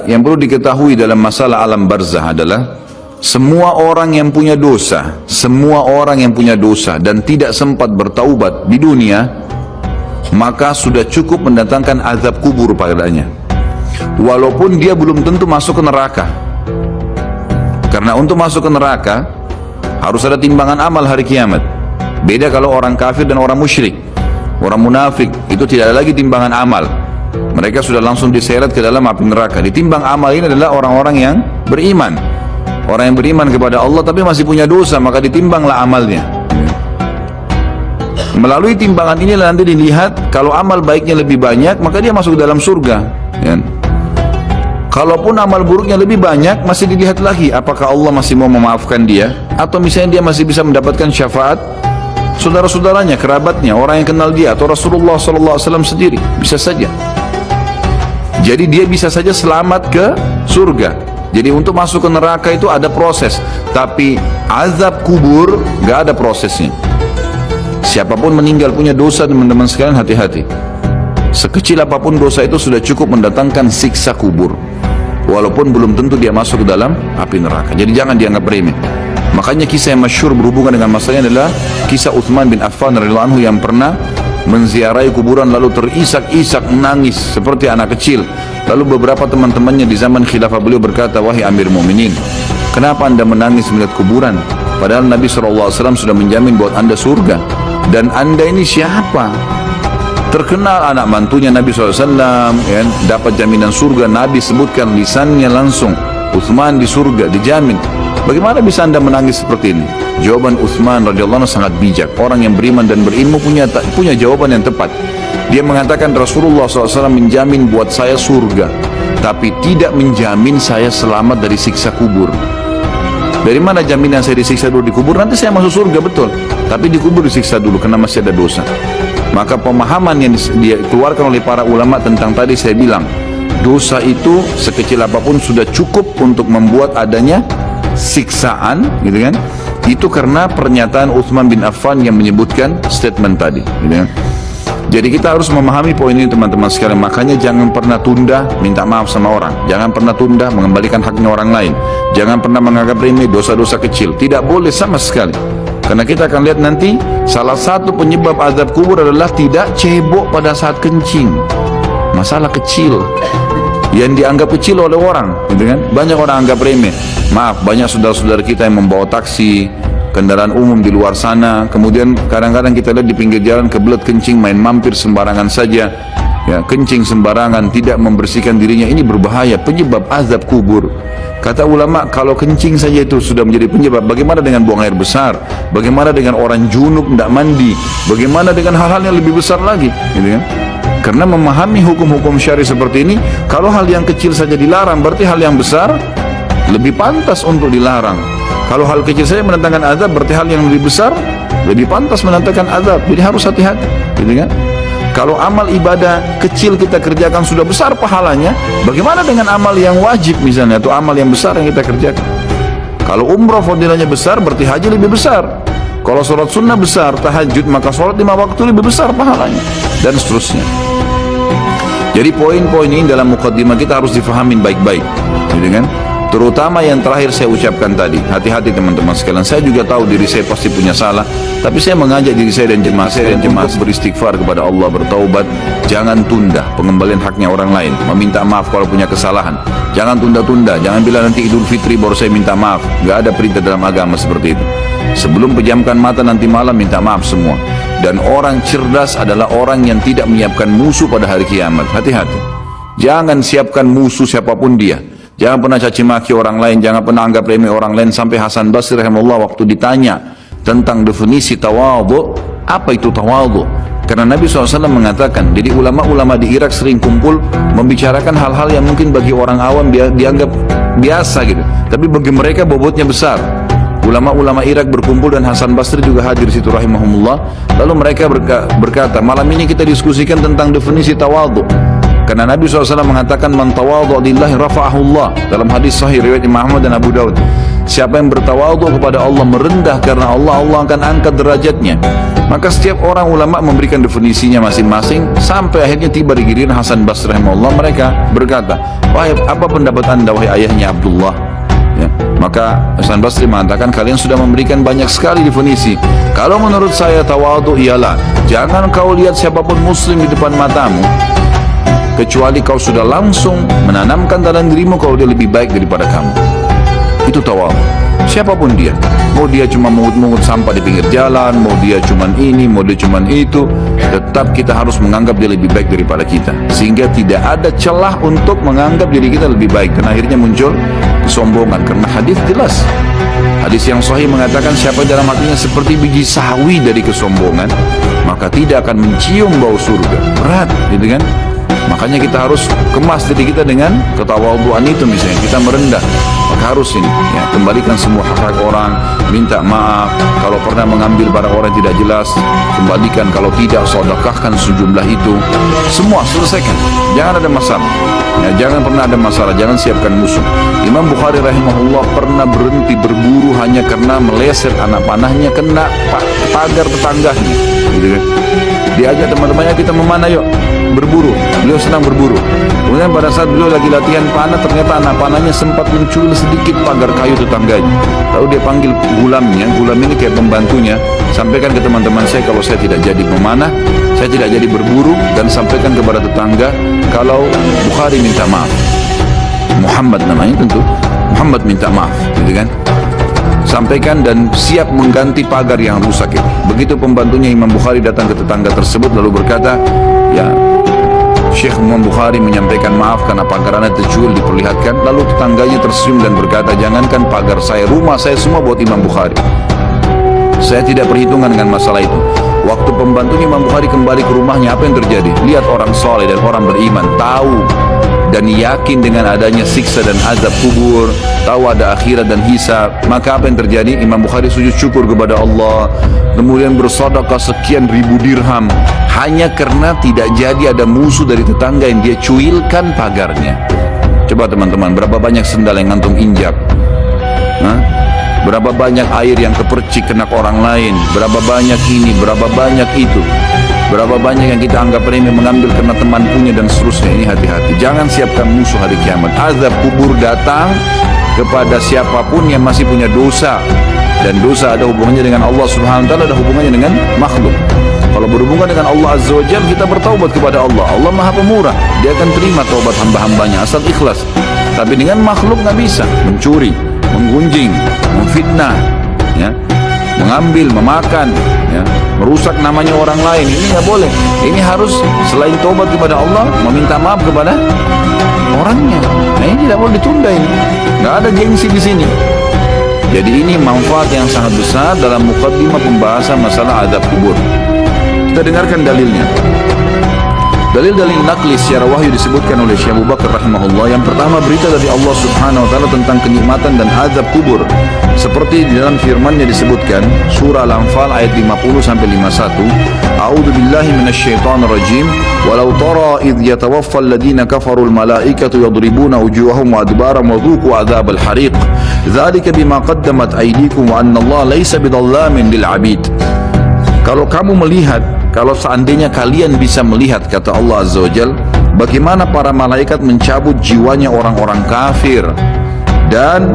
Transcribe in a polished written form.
Yang perlu diketahui dalam masalah alam barzah adalah semua orang yang punya dosa, semua orang yang punya dosa dan tidak sempat bertaubat di dunia, maka sudah cukup mendatangkan azab kubur padanya. Walaupun dia belum tentu masuk ke neraka. Karena untuk masuk ke neraka harus ada timbangan amal hari kiamat. Beda kalau orang kafir dan orang musyrik. Orang munafik itu tidak ada lagi timbangan amal. Mereka sudah langsung diseret ke dalam api neraka. Ditimbang amal ini adalah orang-orang yang beriman. Orang yang beriman kepada Allah tapi masih punya dosa, maka ditimbanglah amalnya. Melalui timbangan inilah nanti dilihat, kalau amal baiknya lebih banyak, maka dia masuk ke dalam surga. Ya. Kalaupun amal buruknya lebih banyak, masih dilihat lagi apakah Allah masih mau memaafkan dia, atau misalnya dia masih bisa mendapatkan syafaat saudara-saudaranya, kerabatnya, orang yang kenal dia, atau Rasulullah SAW sendiri, bisa saja. Jadi dia bisa saja selamat ke surga. Jadi untuk masuk ke neraka itu ada proses, tapi azab kubur gak ada prosesnya. Siapapun meninggal punya dosa, teman-teman sekalian, hati-hati. Sekecil apapun dosa itu sudah cukup mendatangkan siksa kubur, walaupun belum tentu dia masuk ke dalam api neraka. Jadi jangan dianggap remeh. Makanya kisah yang masyhur berhubungan dengan masalahnya adalah kisah Utsman bin Affan radhiyallahu anhu yang pernah menziarahi kuburan lalu terisak-isak menangis seperti anak kecil. Lalu beberapa teman-temannya di zaman khilafah beliau berkata, "Wahai Amir Mu'minin, kenapa anda menangis melihat kuburan? Padahal Nabi SAW sudah menjamin buat anda surga. Dan anda ini siapa?" Terkenal anak mantunya Nabi SAW, ya, dapat jaminan surga. Nabi sebutkan lisannya langsung, Utsman di surga, dijamin. Bagaimana bisa anda menangis seperti ini? Jawaban Utsman radhiyallahu anhu sangat bijak. Orang yang beriman dan berilmu punya jawaban yang tepat. Dia mengatakan Rasulullah SAW menjamin buat saya surga, tapi tidak menjamin saya selamat dari siksa kubur. Dari mana jaminan saya disiksa dulu di kubur? Nanti saya masuk surga, betul, tapi di kubur disiksa dulu karena masih ada dosa. Maka pemahaman yang dikeluarkan oleh para ulama tentang tadi saya bilang, dosa itu sekecil apapun sudah cukup untuk membuat adanya siksaan, gitu kan? Itu karena pernyataan Utsman bin Affan yang menyebutkan statement tadi, gitu kan? Jadi kita harus memahami poin ini, teman-teman sekalian. Makanya jangan pernah tunda minta maaf sama orang, jangan pernah tunda mengembalikan haknya orang lain, jangan pernah menganggap remeh dosa-dosa kecil. Tidak boleh sama sekali. Karena kita akan lihat nanti salah satu penyebab azab kubur adalah tidak cebok pada saat kencing. Masalah kecil yang dianggap kecil oleh orang, gitu kan? Banyak orang anggap remeh. Maaf, banyak saudara-saudara kita yang membawa taksi, kendaraan umum di luar sana, kemudian kadang-kadang kita lihat di pinggir jalan kebelet kencing, main mampir sembarangan saja, ya, kencing sembarangan, tidak membersihkan dirinya. Ini berbahaya, penyebab azab kubur. Kata ulama, kalau kencing saja itu sudah menjadi penyebab, bagaimana dengan buang air besar? Bagaimana dengan orang junub tidak mandi? Bagaimana dengan hal-hal yang lebih besar lagi, gitu kan? Karena memahami hukum-hukum syari seperti ini, kalau hal yang kecil saja dilarang, berarti hal yang besar lebih pantas untuk dilarang. Kalau hal kecil saja mendatangkan azab, berarti hal yang lebih besar lebih pantas mendatangkan azab. Jadi harus hati-hati, gitu kan? Kalau amal ibadah kecil kita kerjakan sudah besar pahalanya, bagaimana dengan amal yang wajib misalnya, atau amal yang besar yang kita kerjakan? Kalau umrah fadilahnya besar, berarti haji lebih besar. Kalau sholat sunnah besar, tahajud, maka sholat 5 waktu lebih besar pahalanya, dan seterusnya. Jadi poin-poin ini dalam mukaddimah kita harus difahamin baik-baik, gitu kan? Terutama yang terakhir saya ucapkan tadi, hati-hati teman-teman sekalian. Saya juga tahu diri saya pasti punya salah, tapi saya mengajak diri saya dan jemaah saya beristighfar kepada Allah, bertaubat. Jangan tunda pengembalian haknya orang lain, meminta maaf kalau punya kesalahan. Jangan tunda-tunda, jangan bilang nanti Idul Fitri baru saya minta maaf. Gak ada perintah dalam agama seperti itu. Sebelum pejamkan mata nanti malam minta maaf semua. Dan orang cerdas adalah orang yang tidak menyiapkan musuh pada hari kiamat. Hati-hati, jangan siapkan musuh siapapun dia. Jangan pernah caci maki orang lain, jangan pernah anggap remeh orang lain. Sampai Hasan Basri rahimahullah waktu ditanya tentang definisi tawadhu, apa itu tawadhu? Karena Nabi SAW mengatakan, jadi ulama-ulama di Irak sering kumpul membicarakan hal-hal yang mungkin bagi orang awam dianggap biasa gitu, tapi bagi mereka bobotnya besar. Ulama-ulama Irak berkumpul dan Hasan Basri juga hadir situ rahimahumullah. Lalu mereka berkata, malam ini kita diskusikan tentang definisi tawadhu. Karena Nabi SAW mengatakan, man tawadhu lillahi rafa'ahullah, dalam hadis sahih riwayat Imam Ahmad dan Abu Daud. Siapa yang bertawadhu kepada Allah, merendah karena Allah, Allah akan angkat derajatnya. Maka setiap orang ulama memberikan definisinya masing-masing, sampai akhirnya tiba di giliran Hasan Basri rahimahullah. Mereka berkata, wahai, apa pendapat anda wahai ayahnya Abdullah? Ya, maka Hasan Basri mengatakan, kalian sudah memberikan banyak sekali definisi. Kalau menurut saya tawadhu ialah jangan kau lihat siapapun muslim di depan matamu kecuali kau sudah langsung menanamkan dalam dirimu kalau dia lebih baik daripada kamu. Itu tawadhu. Siapapun dia, mau dia cuma mungut-mungut sampah di pinggir jalan, mau dia cuman ini, mau dia cuman itu, tetap kita harus menganggap dia lebih baik daripada kita, sehingga tidak ada celah untuk menganggap diri kita lebih baik. Dan akhirnya muncul kesombongan, karena hadis jelas, hadis yang sahih mengatakan, siapa dalam hatinya seperti biji sawi dari kesombongan, maka tidak akan mencium bau surga. Berat, gitu kan? Makanya kita harus kemas diri kita dengan ketawadhuan itu. Misalnya kita merendah, maka harus ini ya, kembalikan semua hak-hak orang, minta maaf kalau pernah mengambil barang orang yang tidak jelas, kembalikan, kalau tidak sedekahkan sejumlah itu, semua selesaikan, jangan ada masalah ya, jangan pernah ada masalah, jangan siapkan musuh. Imam Bukhari rahimahullah pernah berhenti berburu hanya karena meleset anak panahnya kena pagar tetangganya, gitu kan. Diajak teman-temannya, kita memanah yuk berburu, beliau senang berburu. Kemudian pada saat beliau lagi latihan panah, ternyata anak panahnya sempat mencuri sedikit pagar kayu tetangganya. Lalu dia panggil gulamnya, gulam ini kayak pembantunya, sampaikan ke teman-teman saya kalau saya tidak jadi memanah, saya tidak jadi berburu, dan sampaikan kepada tetangga kalau Bukhari minta maaf. Muhammad namanya tentu, Muhammad minta maaf, gitu kan. Sampaikan dan siap mengganti pagar yang rusak itu. Begitu pembantunya Imam Bukhari datang ke tetangga tersebut lalu berkata, ya Syekh Imam Bukhari menyampaikan maaf karena pagar anda tercuri, diperlihatkan. Lalu tetangganya tersenyum dan berkata, jangankan pagar saya, rumah saya semua buat Imam Bukhari, saya tidak perhitungan dengan masalah itu. Waktu pembantunya Imam Bukhari kembali ke rumahnya, apa yang terjadi? Lihat orang soleh dan orang beriman, tahu dan yakin dengan adanya siksa dan azab kubur, tahu ada akhirat dan hisab. Maka apa yang terjadi? Imam Bukhari sujud syukur kepada Allah, kemudian bersedekah sekian ribu dirham, hanya karena tidak jadi ada musuh dari tetangga yang dia cuilkan pagarnya. Coba teman-teman, berapa banyak sendal yang ngantung injak? Berapa banyak air yang kepercik kena orang lain? Berapa banyak ini, berapa banyak itu? Berapa banyak yang kita anggap remeh mengambil karena teman punya dan seterusnya. Ini hati-hati, jangan siapkan musuh hari kiamat. Azab kubur datang kepada siapapun yang masih punya dosa, dan dosa ada hubungannya dengan Allah Subhanahu wa taala, ada hubungannya dengan makhluk. Kalau berhubungan dengan Allah Azza wa Jalla, kita bertaubat kepada Allah. Allah Maha Pemurah, Dia akan terima taubat hamba-hambanya asal ikhlas. Tapi dengan makhluk nggak bisa, mencuri, menggunjing, memfitnah, ya, mengambil, memakan, ya, merusak namanya orang lain, ini nggak boleh. Ini harus selain taubat kepada Allah, meminta maaf kepada orangnya. Nah, ini tidak boleh ditunda, ini nggak ada gengsi di sini. Jadi ini manfaat yang sangat besar dalam mukaddimah pembahasan masalah azab kubur. Kita dengarkan dalilnya. Dalil-dalil nakli secara wahyu disebutkan oleh Syekh Abu Bakar rahimahullah. Yang pertama, berita dari Allah Subhanahu wa taala tentang kenikmatan dan azab kubur. Seperti di dalam firman-Nya disebutkan, surah Al-Anfal ayat 50 sampai 51, A'udzu billahi minasyaitonir rajim, walau tara idh yatawaffal ladina kafarul malaikatu yadribuna wujuhahum wa adbarahum wa dhuqu adzabal hariq. Dzalika bima qaddamat aydikum wa anna Allah laisa bidzallamin lil 'abid. Kalau kamu melihat, kalau seandainya kalian bisa melihat, kata Allah Azza wa Jal, bagaimana para malaikat mencabut jiwanya orang-orang kafir dan